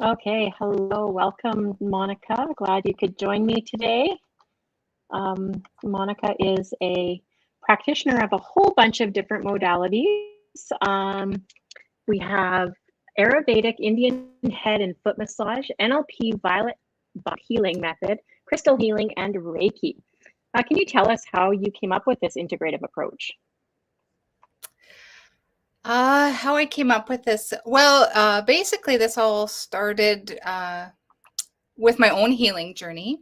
Okay, hello, welcome, Monica. Glad you could join me today. Monica is a practitioner of a whole bunch of different modalities. We have Ayurvedic Indian head and foot massage, NLP violet healing method, crystal healing, and Reiki. Can you tell us how you came up with this integrative approach? How I came up with this? Well, basically, this all started with my own healing journey.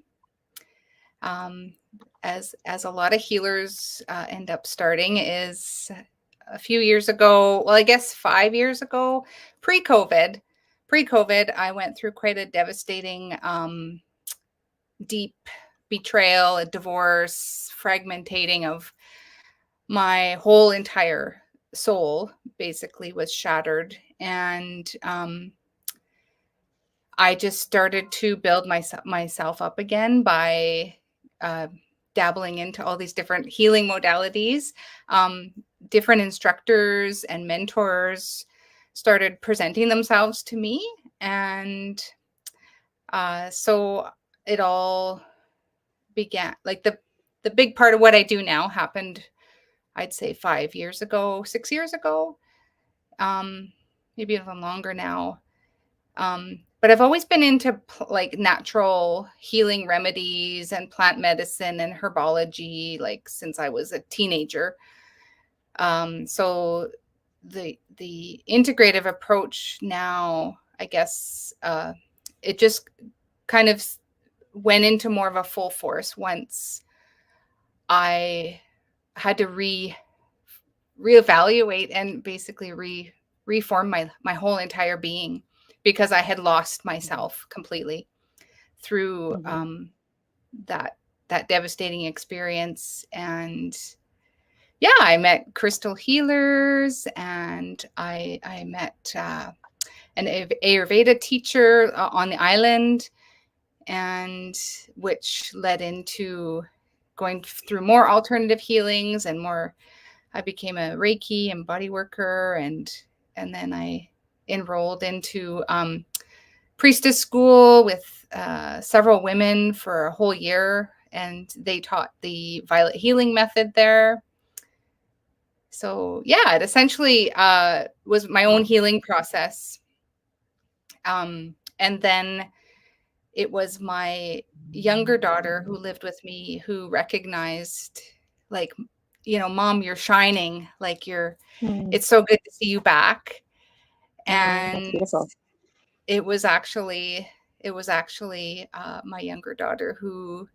As a lot of healers end up starting is a few years ago. Well, I guess 5 years ago, pre-COVID. Pre-COVID, I went through quite a devastating, deep betrayal, a divorce, fragmentating of my whole entire soul basically was shattered. And I just started to build myself up again by dabbling into all these different healing modalities. Different instructors and mentors started presenting themselves to me. And so it all began, like the big part of what I do now happened, I'd say 5 years ago, 6 years ago, maybe even longer now. But I've always been into like natural healing remedies and plant medicine and herbology, like since I was a teenager. So the integrative approach now, I guess, it just kind of went into more of a full force once I had to reevaluate and basically reform my whole entire being, because I had lost myself completely through that devastating experience. And yeah, I met crystal healers, and I met an Ayurveda teacher on the island, and which led into going through more alternative healings and more. I became a Reiki and body worker, and then I enrolled into priestess school with several women for a whole year, and they taught the violet healing method there. So yeah, it essentially was my own healing process. And then it was my younger daughter who lived with me who recognized, like, Mom, you're shining, like it's so good to see you back. And it was actually my younger daughter who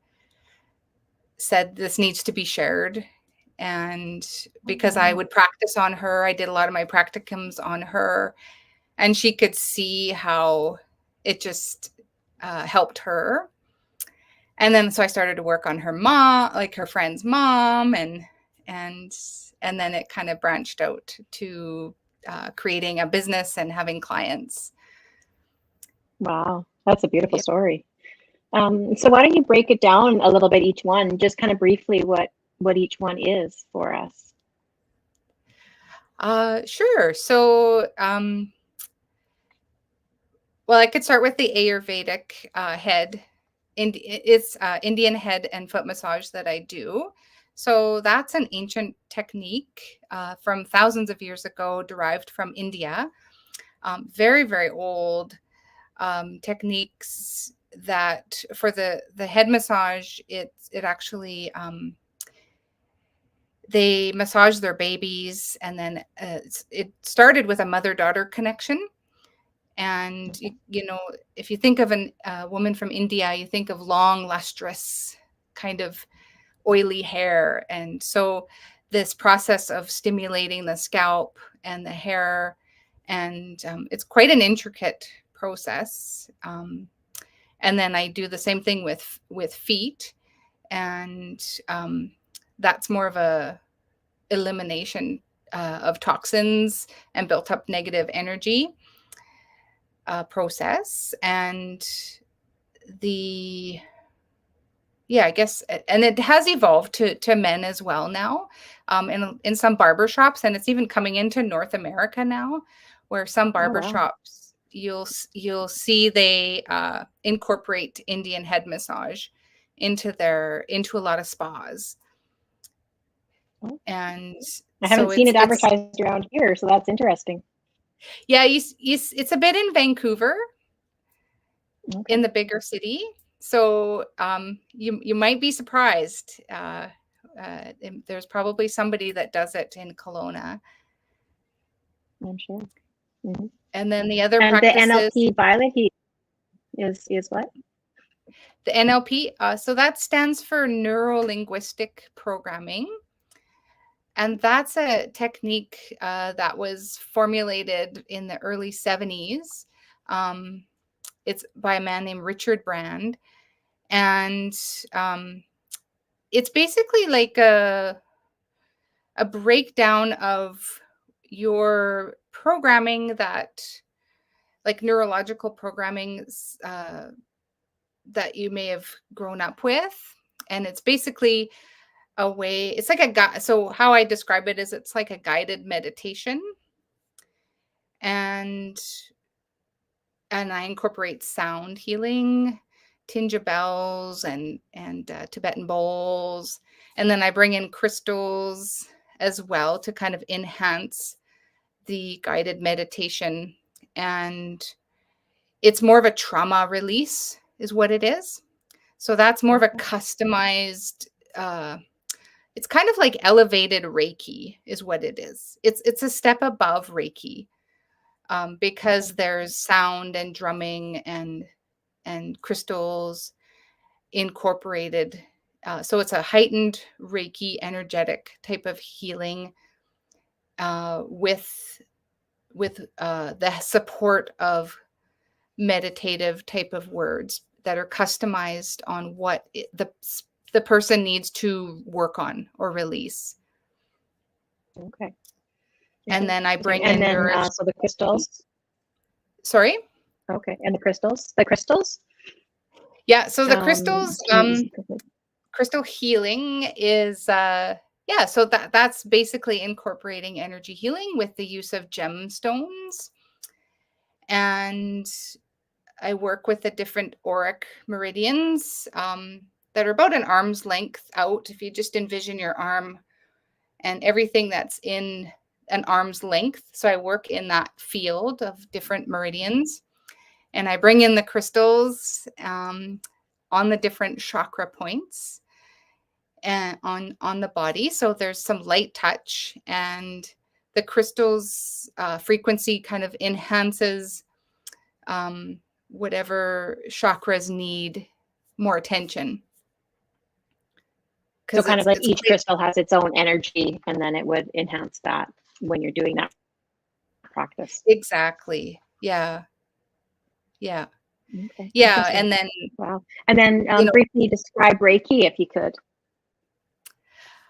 said this needs to be shared. And because I would practice on her, I did a lot of my practicums on her, and she could see how it just helped her. And then so I started to work on her mom, like her friend's mom, and then it kind of branched out to creating a business and having clients. Wow, that's a beautiful story. So why don't you break it down a little bit, each one, just kind of briefly what each one is for us? Sure. So, well, I could start with the Ayurvedic head. It's Indian head and foot massage that I do. So that's an ancient technique from thousands of years ago, derived from India. Very, very old techniques that for the head massage, it actually they massage their babies, and then it started with a mother-daughter connection. And, if you think of a woman from India, you think of long, lustrous, kind of oily hair. And so this process of stimulating the scalp and the hair, and it's quite an intricate process. And then I do the same thing with feet. And that's more of a elimination of toxins and built up negative energy process. And I guess, and it has evolved to men as well now, in some barber shops, and it's even coming into North America now, where some barber shops you'll see they incorporate Indian head massage into a lot of spas. And I haven't seen it advertised around here, so that's interesting. Yeah, it's a bit in Vancouver, in the bigger city. So you might be surprised. There's probably somebody that does it in Kelowna. I'm sure. Mm-hmm. And then the other practices. And the NLP violet heat is what? The NLP, so that stands for neuro-linguistic programming. And that's a technique that was formulated in the early 70s. It's by a man named Richard Brand. And it's basically like a breakdown of your programming, that like neurological programming that you may have grown up with. And it's basically a way, it's like so how I describe it is it's like a guided meditation. And I incorporate sound healing, tinge of bells, and Tibetan bowls. And then I bring in crystals as well to kind of enhance the guided meditation. And it's more of a trauma release is what it is. So that's more of a customized, it's kind of like elevated Reiki is what it is. It's a step above Reiki, because there's sound and drumming and crystals incorporated. So it's a heightened Reiki energetic type of healing with the support of meditative type of words that are customized on what the person needs to work on or release. Okay. And then I bring in so the crystals. Sorry? Okay. And the crystals? The crystals? Yeah. So the crystals, crystal healing is, so that's basically incorporating energy healing with the use of gemstones. And I work with the different auric meridians that are about an arm's length out. If you just envision your arm and everything that's in an arm's length. So I work in that field of different meridians. And I bring in the crystals on the different chakra points and on the body. So there's some light touch, and the crystals frequency kind of enhances whatever chakras need more attention. So kind of like each crystal has its own energy, and then it would enhance that when you're doing that practice. Exactly. Yeah. Yeah. Okay. Yeah. And then, wow. And then briefly describe Reiki if you could.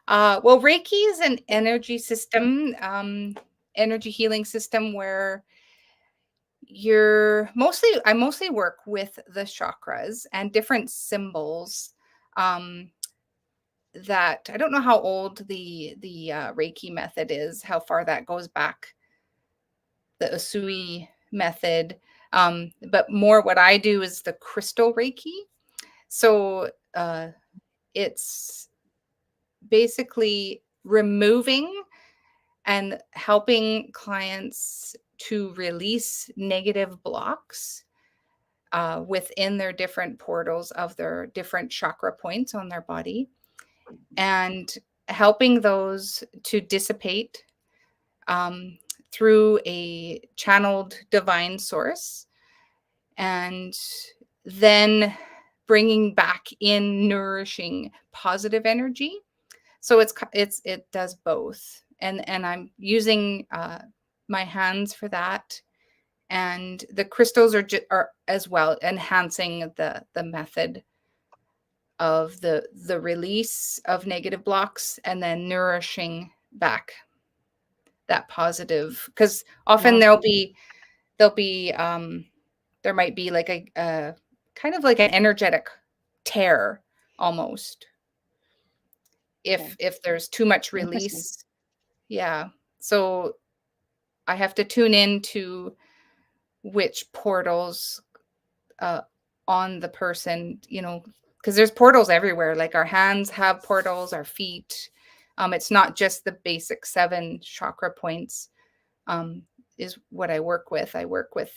Well, Reiki is an energy system, energy healing system where I mostly work with the chakras and different symbols. That I don't know how old the Reiki method is, how far that goes back, the Usui method. But more what I do is the crystal Reiki. So it's basically removing and helping clients to release negative blocks within their different portals of their different chakra points on their body, and helping those to dissipate through a channeled divine source, and then bringing back in nourishing positive energy. So it does both, and I'm using my hands for that, and the crystals are as well enhancing the method of the release of negative blocks, and then nourishing back that positive, because often there might be like a kind of like an energetic tear almost if there's too much release. Yeah. So I have to tune in to which portals on the person, because there's portals everywhere. Like our hands have portals, our feet. It's not just the basic 7 chakra points is what I work with. I work with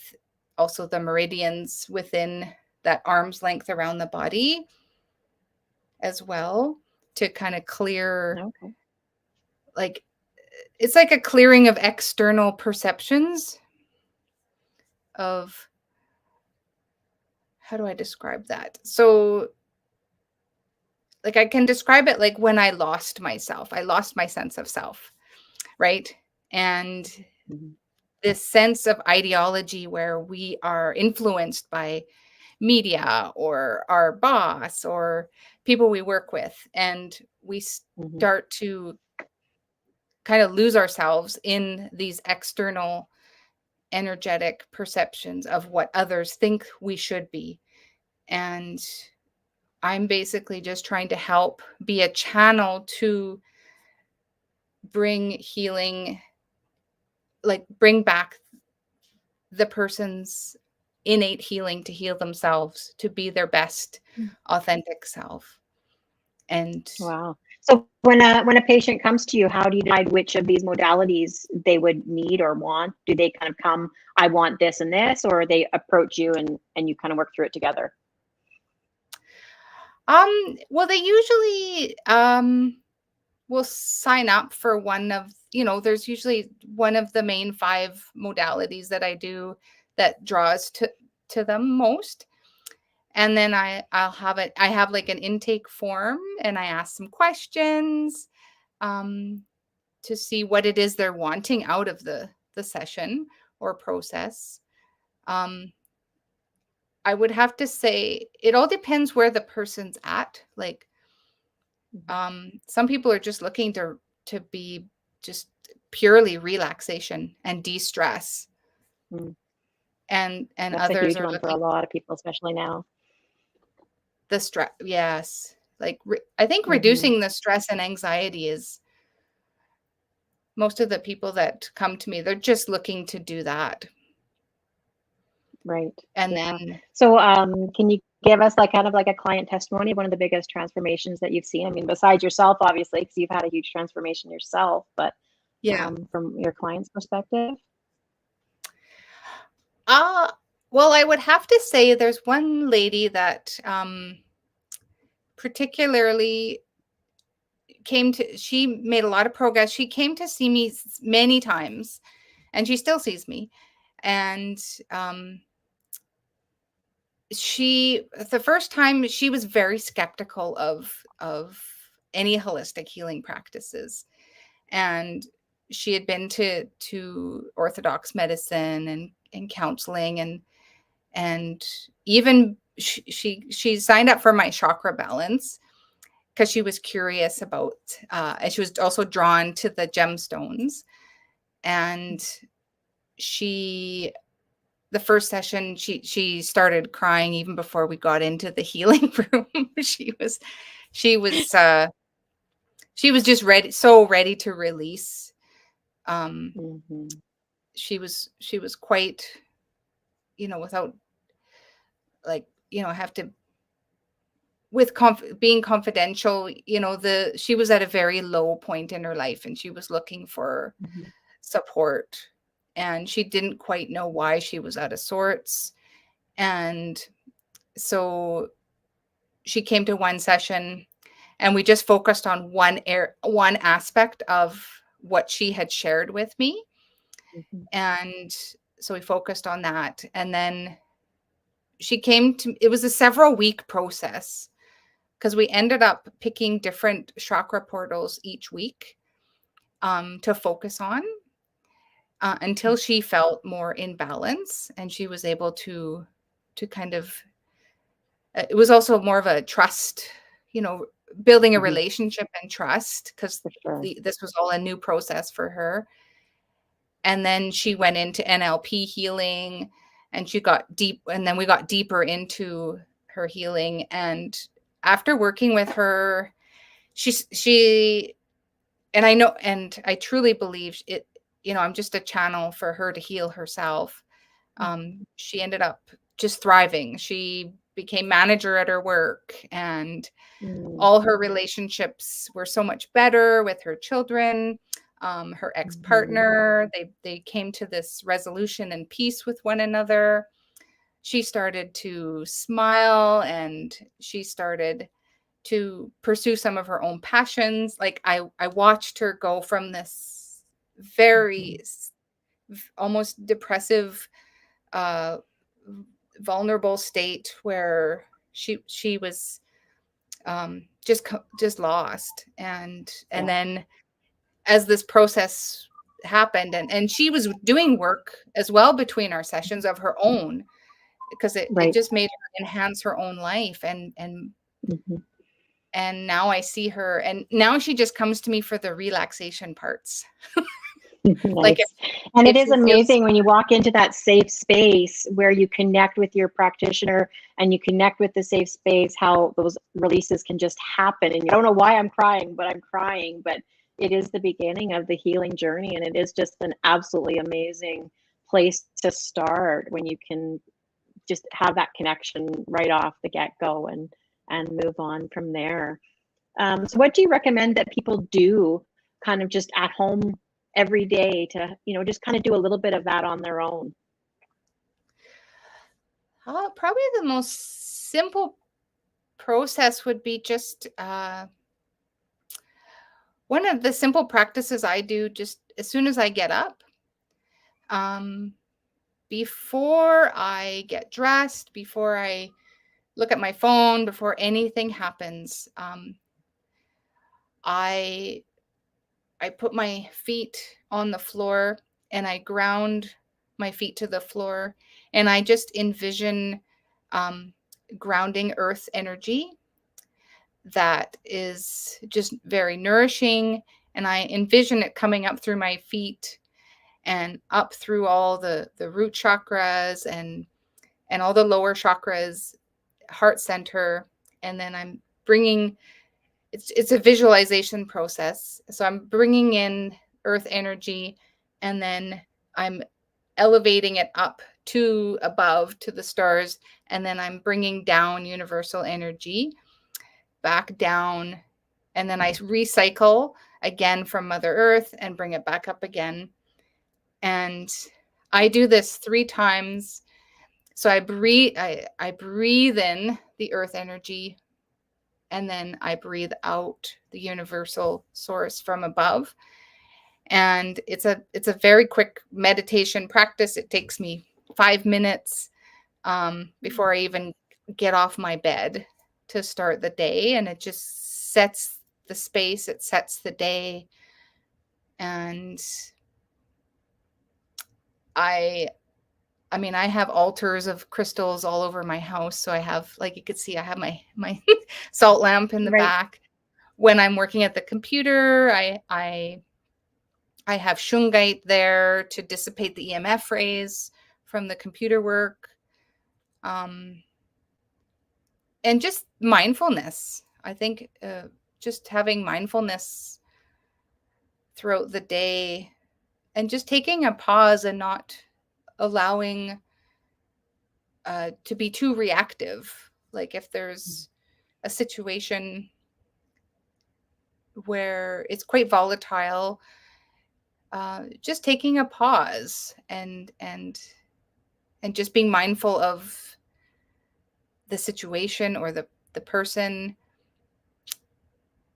also the meridians within that arm's length around the body as well, to kind of clear, Okay. like, it's like a clearing of external perceptions of, how do I describe that? So, like, I can describe it like when I lost myself, I lost my sense of self, right? And this sense of ideology where we are influenced by media or our boss or people we work with, and we start to kind of lose ourselves in these external energetic perceptions of what others think we should be. And I'm basically just trying to help be a channel to bring healing, like bring back the person's innate healing to heal themselves, to be their best authentic self. And wow. So when a patient comes to you, how do you decide which of these modalities they would need or want? Do they kind of come, I want this and this, or they approach you and you kind of work through it together? well, they usually will sign up for one of, there's usually one of the main 5 modalities that I do that draws to them most. And then I'll have it. I have like an intake form, and I ask some questions to see what it is they're wanting out of the session or process. I would have to say it all depends where the person's at. Like, some people are just looking to be just purely relaxation and de-stress, and That's a others huge are one for a looking lot of people, especially now. the stress. Yes, like I think reducing the stress and anxiety is, most of the people that come to me, they're just looking to do that. Right. And Yeah. then, So can you give us like kind of like a client testimony of one of the biggest transformations that you've seen? I mean, besides yourself, obviously, because you've had a huge transformation yourself, but yeah. from your client's perspective? Uh, well, I would have to say there's one lady that particularly she made a lot of progress. She came to see me many times, and she still sees me. And the first time, she was very skeptical of any holistic healing practices. And she had been to orthodox medicine and counseling, and even she signed up for my chakra balance because she was curious about, and she was also drawn to the gemstones. And the first session, she started crying even before we got into the healing room. she was just ready, so ready to release. She was quite, without, like, I have to, with being confidential, she was at a very low point in her life, and she was looking for support, and she didn't quite know why she was out of sorts. And so she came to one session, and we just focused on one aspect of what she had shared with me. And so we focused on that. And then it was a several week process, because we ended up picking different chakra portals each week to focus on until she felt more in balance, and she was able to kind of, it was also more of a trust, building a relationship and trust, because this was all a new process for her. And then she went into NLP healing, and she got deep, and then we got deeper into her healing. And after working with her, she and I know, and I truly believe it, I'm just a channel for her to heal herself. She ended up just thriving. She became manager at her work, and all her relationships were so much better with her children, her ex-partner. They came to this resolution and peace with one another. She started to smile, and she started to pursue some of her own passions. Like I watched her go from this very almost depressive, uh, vulnerable state where she was just lost, and then as this process happened, and she was doing work as well between our sessions of her own, because it just made her enhance her own life, and now I see her, and now she just comes to me for the relaxation parts. Like Nice. And it is she feels amazing when you walk into that safe space where you connect with your practitioner and you connect with the safe space, how those releases can just happen. And you don't know why I'm crying, but I'm crying. But it is the beginning of the healing journey. And it is just an absolutely amazing place to start when you can just have that connection right off the get-go and move on from there. So what do you recommend that people do kind of just at home every day to, just kind of do a little bit of that on their own? probably the most simple process would be just one of the simple practices I do just as soon as I get up. Before I get dressed, before I look at my phone, before anything happens, I put my feet on the floor and I ground my feet to the floor, and I just envision grounding earth energy that is just very nourishing, and I envision it coming up through my feet and up through all the root chakras and all the lower chakras, heart center, and then I'm bringing it's a visualization process. So I'm bringing in earth energy, and then I'm elevating it up to above to the stars, and then I'm bringing down universal energy back down, and then I recycle again from Mother Earth and bring it back up again. And I do this 3 times. So I breathe in the earth energy, and then I breathe out the universal source from above. And it's a very quick meditation practice. It takes me 5 minutes before I even get off my bed to start the day, and it just sets the space, it sets the day. And I have altars of crystals all over my house. So I have, like you could see, I have my salt lamp in the back. When I'm working at the computer, I have shungite there to dissipate the EMF rays from the computer work. And just mindfulness. I think just having mindfulness throughout the day, and just taking a pause and not allowing to be too reactive. Like if there's a situation where it's quite volatile, just taking a pause and just being mindful of the situation or the person.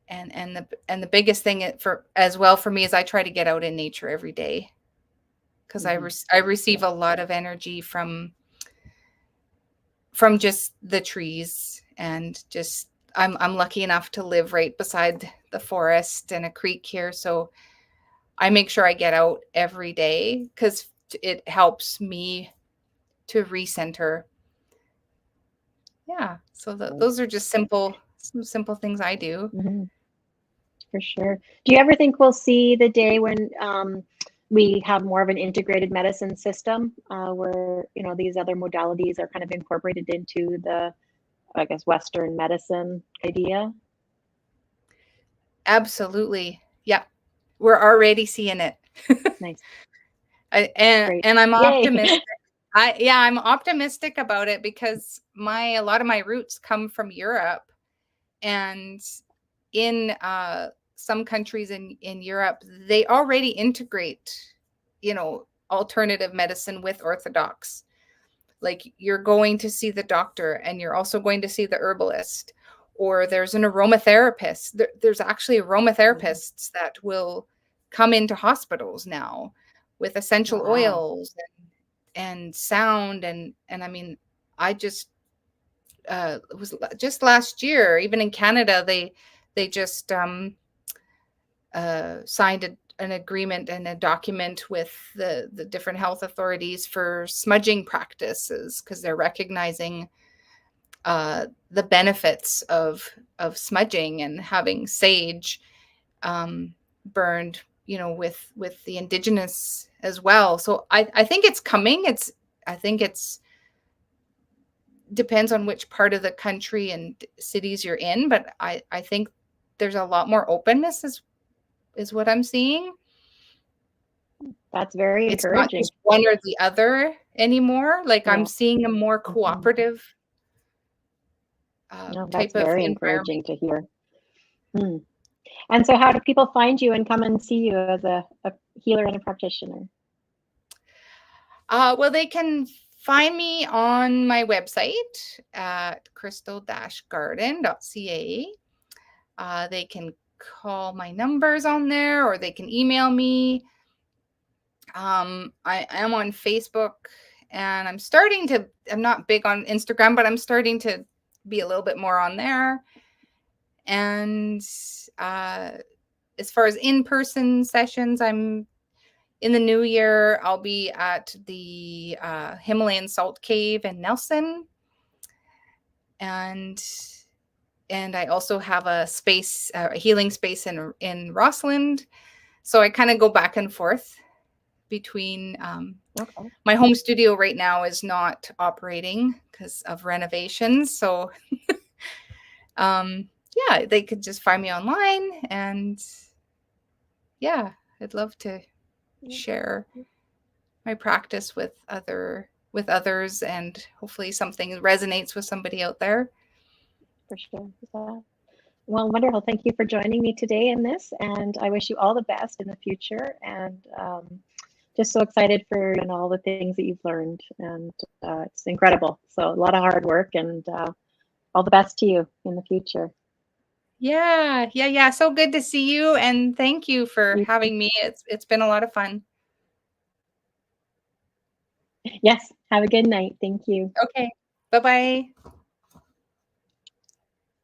And the biggest thing for me is I try to get out in nature every day, because I receive a lot of energy from just the trees, and just I'm lucky enough to live right beside the forest and a creek here, so I make sure I get out every day because it helps me to recenter. Yeah, so those are just some simple things I do. For sure. Do you ever think we'll see the day when we have more of an integrated medicine system where, these other modalities are kind of incorporated into the, I guess, Western medicine idea? Absolutely. Yeah. We're already seeing it. Nice. And I'm optimistic. I'm optimistic about it because a lot of my roots come from Europe, and in some countries in Europe, they already integrate, alternative medicine with orthodox. Like, you're going to see the doctor and you're also going to see the herbalist, or there's an aromatherapist. There's actually aromatherapists that will come into hospitals now with essential oils and sound. And I mean, I just, it was just last year, even in Canada, they just signed an agreement and a document with the different health authorities for smudging practices, because they're recognizing the benefits of smudging and having sage burned, with the indigenous as well. So I think it's coming. I think it's depends on which part of the country and cities you're in, but I think there's a lot more openness is what I'm seeing. That's very It's encouraging. not just one or the other anymore. Like, I'm seeing a more cooperative type of very environment. encouraging to hear. And so how do people find you and come and see you as a healer and a practitioner? Well, they can find me on my website at crystal-garden.ca. They can call my numbers on there, or they can email me. I am on Facebook, and I'm not big on Instagram, but I'm starting to be a little bit more on there. And as far as in-person sessions, I'm in the new year, I'll be at the Himalayan Salt Cave in Nelson. And I also have a healing space in Rossland. So I kind of go back and forth between my home studio right now is not operating because of renovations. So yeah, they could just find me online, and yeah, I'd love to share my practice with others, and hopefully something resonates with somebody out there. For sure. Well, wonderful. Thank you for joining me today in this, and I wish you all the best in the future, and just so excited for all the things that you've learned, and it's incredible. So a lot of hard work, and all the best to you in the future. Yeah. So good to see you, and thank you for having me. It's been a lot of fun. Yes. Have a good night. Thank you. Okay. Bye-bye.